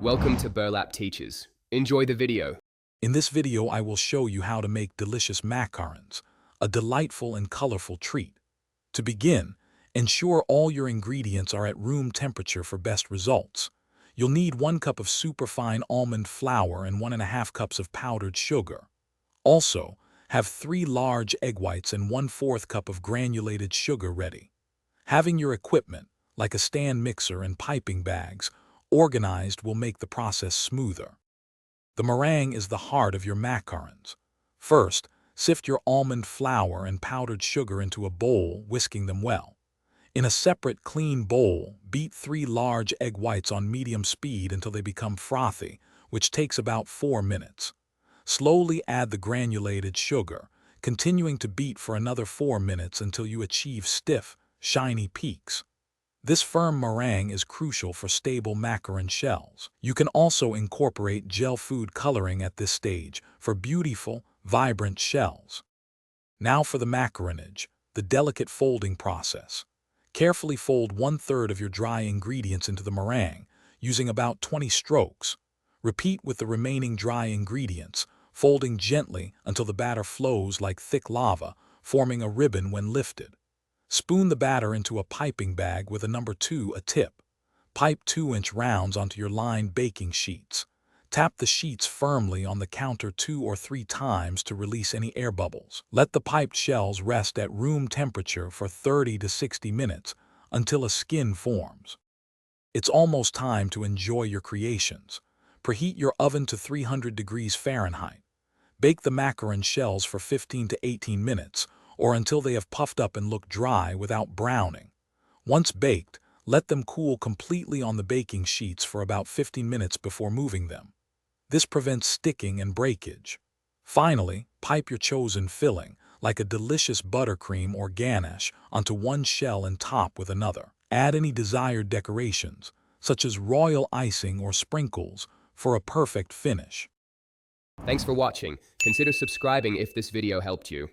Welcome to Burlap Teachers. Enjoy the video. In this video, I will show you how to make delicious macarons, a delightful and colorful treat. To begin, ensure all your ingredients are at room temperature for best results. You'll need 1 cup of superfine almond flour and 1½ cups of powdered sugar. Also, have 3 large egg whites and 1/4 cup of granulated sugar ready. Having your equipment, like a stand mixer and piping bags, organized will make the process smoother. The meringue is the heart of your macarons. First, sift your almond flour and powdered sugar into a bowl, whisking them well. In a separate clean bowl, beat 3 large egg whites on medium speed until they become frothy, which takes about 4 minutes. Slowly add the granulated sugar, continuing to beat for another 4 minutes until you achieve stiff, shiny peaks. This firm meringue is crucial for stable macaron shells. You can also incorporate gel food coloring at this stage for beautiful, vibrant shells. Now for the macaronage, the delicate folding process. Carefully fold 1/3 of your dry ingredients into the meringue, using about 20 strokes. Repeat with the remaining dry ingredients, folding gently until the batter flows like thick lava, forming a ribbon when lifted. Spoon the batter into a piping bag with a number 2 a tip. Pipe 2-inch rounds onto your lined baking sheets. Tap the sheets firmly on the counter 2 or 3 times to release any air bubbles. Let the piped shells rest at room temperature for 30 to 60 minutes until a skin forms. It's almost time to enjoy your creations. Preheat your oven to 300 degrees Fahrenheit. Bake the macaron shells for 15 to 18 minutes, or until they have puffed up and look dry without browning. Once baked, let them cool completely on the baking sheets for about 15 minutes before moving them. This prevents sticking and breakage. Finally, pipe your chosen filling, like a delicious buttercream or ganache, onto one shell and top with another. Add any desired decorations, such as royal icing or sprinkles, for a perfect finish. Thanks for watching. Consider subscribing if this video helped you.